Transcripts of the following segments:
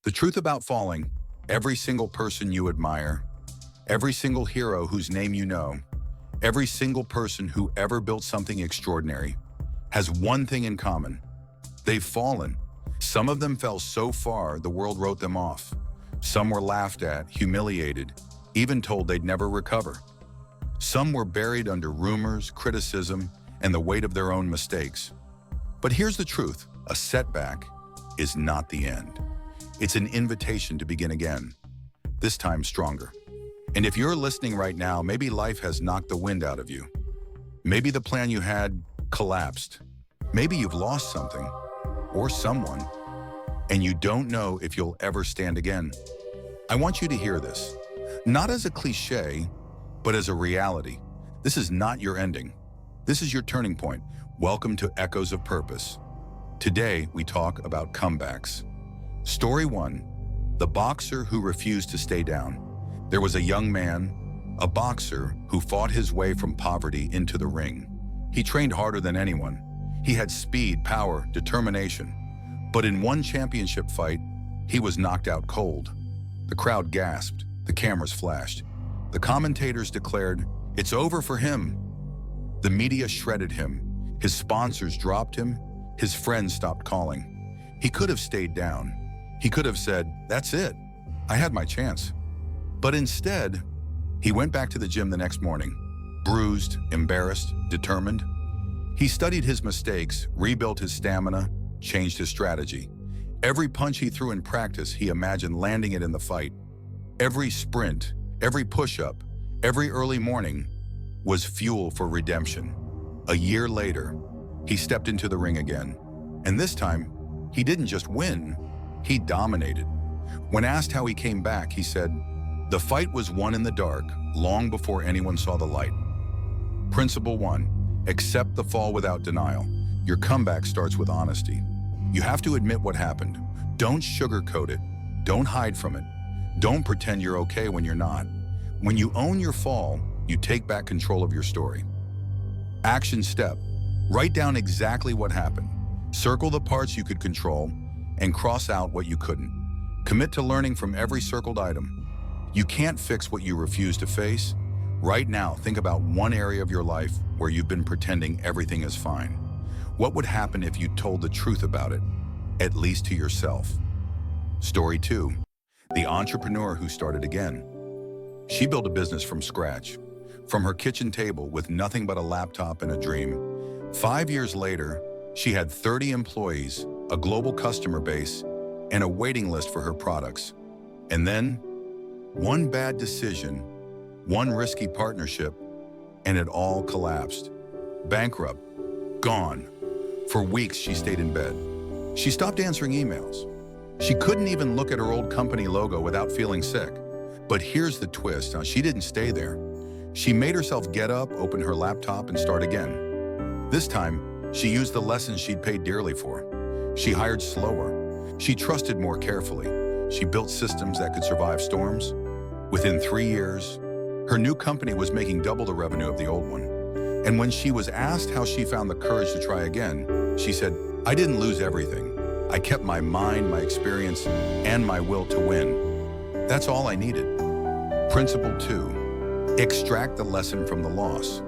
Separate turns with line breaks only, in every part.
The truth about falling: every single person you admire, every single hero whose name you know, every single person who ever built something extraordinary has one thing in common. They've fallen. Some of them fell so far the world wrote them off. Some were laughed at, humiliated, even told they'd never recover. Some were buried under rumors, criticism, and the weight of their own mistakes. But here's the truth: a setback is not the end. It's an invitation to begin again, this time stronger. And if you're listening right now, maybe life has knocked the wind out of you. Maybe the plan you had collapsed. Maybe you've lost something or someone, and you don't know if you'll ever stand again. I want you to hear this, not as a cliche, but as a reality. This is not your ending. This is your turning point. Welcome to Echoes of Purpose. Today, we talk about comebacks. Story 1, the boxer who refused to stay down. There was a young man, a boxer, who fought his way from poverty into the ring. He trained harder than anyone. He had speed, power, determination. But in one championship fight, he was knocked out cold. The crowd gasped, the cameras flashed. The commentators declared, "It's over for him." The media shredded him. His sponsors dropped him. His friends stopped calling. He could have stayed down. He could have said, "That's it. I had my chance." But instead, he went back to the gym the next morning, bruised, embarrassed, determined. He studied his mistakes, rebuilt his stamina, changed his strategy. Every punch he threw in practice, he imagined landing it in the fight. Every sprint, every push-up, every early morning was fuel for redemption. A year later, he stepped into the ring again. And this time, he didn't just win, he dominated. When asked how he came back, he said, "The fight was won in the dark, long before anyone saw the light." Principle 1, accept the fall without denial. Your comeback starts with honesty. You have to admit what happened. Don't sugarcoat it. Don't hide from it. Don't pretend you're okay when you're not. When you own your fall, you take back control of your story. Action step: write down exactly what happened. Circle the parts you could control and cross out what you couldn't. Commit to learning from every circled item. You can't fix what you refuse to face. Right now, think about one area of your life where you've been pretending everything is fine. What would happen if you told the truth about it, at least to yourself? Story 2, the entrepreneur who started again. She built a business from scratch, from her kitchen table with nothing but a laptop and a dream. 5 years later, she had 30 employees, a global customer base, and a waiting list for her products. And then, one bad decision, one risky partnership, and it all collapsed. Bankrupt, gone. For weeks, she stayed in bed. She stopped answering emails. She couldn't even look at her old company logo without feeling sick. But here's the twist. Now, she didn't stay there. She made herself get up, open her laptop, and start again. This time, she used the lessons she'd paid dearly for. She hired slower. She trusted more carefully. She built systems that could survive storms. Within 3 years, her new company was making double the revenue of the old one. And when she was asked how she found the courage to try again, she said, "I didn't lose everything. I kept my mind, my experience, and my will to win. That's all I needed." Principle 2, extract the lesson from the loss.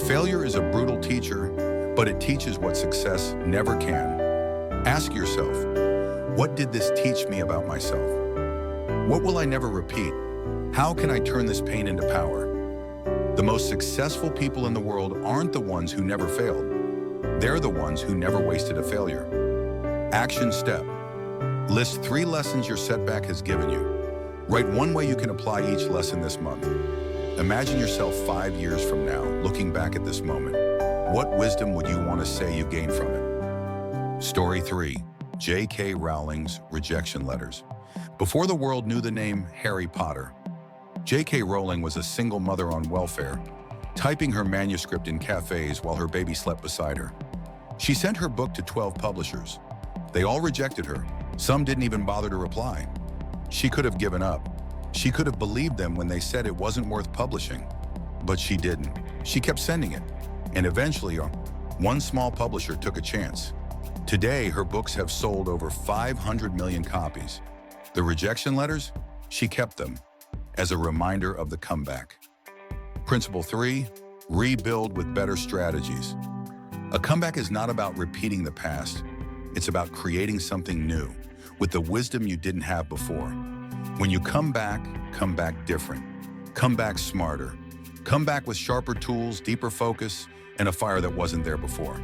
Failure is a brutal teacher, but it teaches what success never can. Ask yourself, what did this teach me about myself? What will I never repeat? How can I turn this pain into power? The most successful people in the world aren't the ones who never failed. They're the ones who never wasted a failure. Action step: list 3 lessons your setback has given you. Write one way you can apply each lesson this month. Imagine yourself 5 years from now, looking back at this moment. What wisdom would you want to say you gained from it? Story 3, J.K. Rowling's rejection letters. Before the world knew the name Harry Potter, J.K. Rowling was a single mother on welfare, typing her manuscript in cafes while her baby slept beside her. She sent her book to 12 publishers. They all rejected her. Some didn't even bother to reply. She could have given up. She could have believed them when they said it wasn't worth publishing. But she didn't. She kept sending it. And eventually, one small publisher took a chance. Today, her books have sold over 500 million copies. The rejection letters, she kept them as a reminder of the comeback. Principle 3, rebuild with better strategies. A comeback is not about repeating the past. It's about creating something new with the wisdom you didn't have before. When you come back different. Come back smarter. Come back with sharper tools, deeper focus, and a fire that wasn't there before.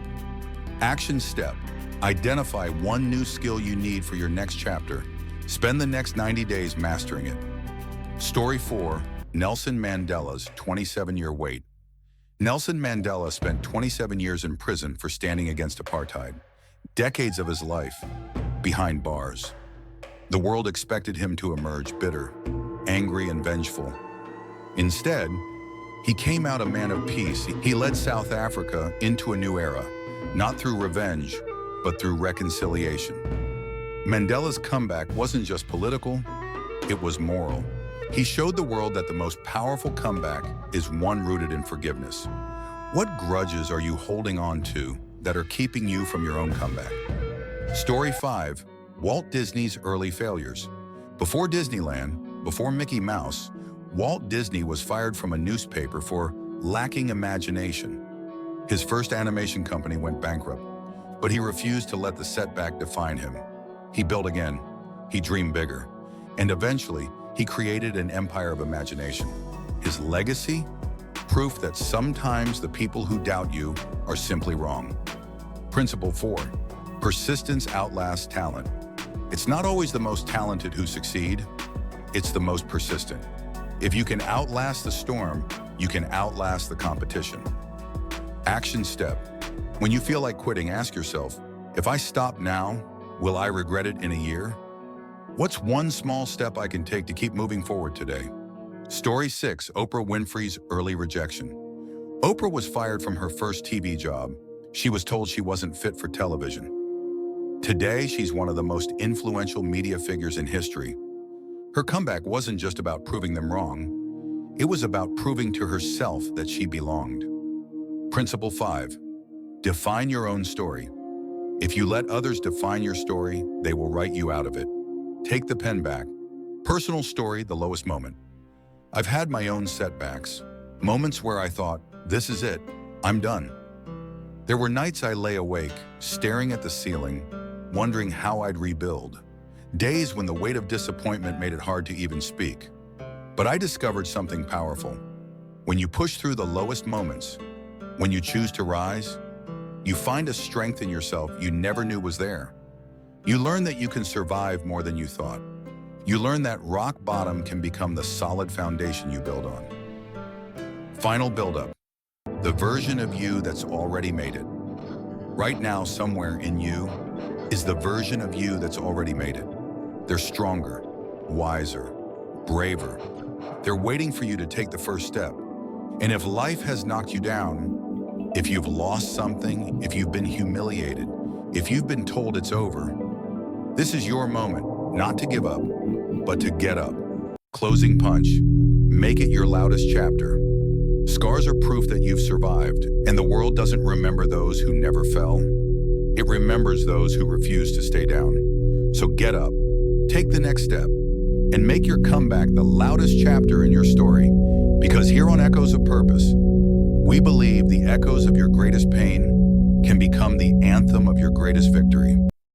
Action step. Identify one new skill you need for your next chapter. Spend the next 90 days mastering it. Story 4, Nelson Mandela's 27-year wait. Nelson Mandela spent 27 years in prison for standing against apartheid. Decades of his life behind bars. The world expected him to emerge bitter, angry, and vengeful. Instead, he came out a man of peace. He led South Africa into a new era, not through revenge, but through reconciliation. Mandela's comeback wasn't just political, it was moral. He showed the world that the most powerful comeback is one rooted in forgiveness. What grudges are you holding on to that are keeping you from your own comeback? Story 5, Walt Disney's early failures. Before Disneyland, before Mickey Mouse, Walt Disney was fired from a newspaper for lacking imagination. His first animation company went bankrupt, but he refused to let the setback define him. He built again, he dreamed bigger, and eventually he created an empire of imagination. His legacy? Proof that sometimes the people who doubt you are simply wrong. Principle 4, persistence outlasts talent. It's not always the most talented who succeed, it's the most persistent. If you can outlast the storm, you can outlast the competition. Action step. When you feel like quitting, ask yourself, if I stop now, will I regret it in a year? What's one small step I can take to keep moving forward today? Story 6, Oprah Winfrey's early rejection. Oprah was fired from her first TV job. She was told she wasn't fit for television. Today, she's one of the most influential media figures in history. Her comeback wasn't just about proving them wrong. It was about proving to herself that she belonged. Principle 5, define your own story. If you let others define your story, they will write you out of it. Take the pen back. Personal story, the lowest moment. I've had my own setbacks, moments where I thought, this is it, I'm done. There were nights I lay awake, staring at the ceiling, wondering how I'd rebuild. Days when the weight of disappointment made it hard to even speak. But I discovered something powerful. When you push through the lowest moments, when you choose to rise, you find a strength in yourself you never knew was there. You learn that you can survive more than you thought. You learn that rock bottom can become the solid foundation you build on. Final buildup. The version of you that's already made it. Right now, somewhere in you, is the version of you that's already made it. They're stronger, wiser, braver. They're waiting for you to take the first step. And if life has knocked you down, if you've lost something, if you've been humiliated, if you've been told it's over, this is your moment, not to give up, but to get up. Closing punch. Make it your loudest chapter. Scars are proof that you've survived, and the world doesn't remember those who never fell. It remembers those who refuse to stay down. So get up, take the next step, and make your comeback the loudest chapter in your story. Because here on Echoes of Purpose, we believe the echoes of your greatest pain can become the anthem of your greatest victory.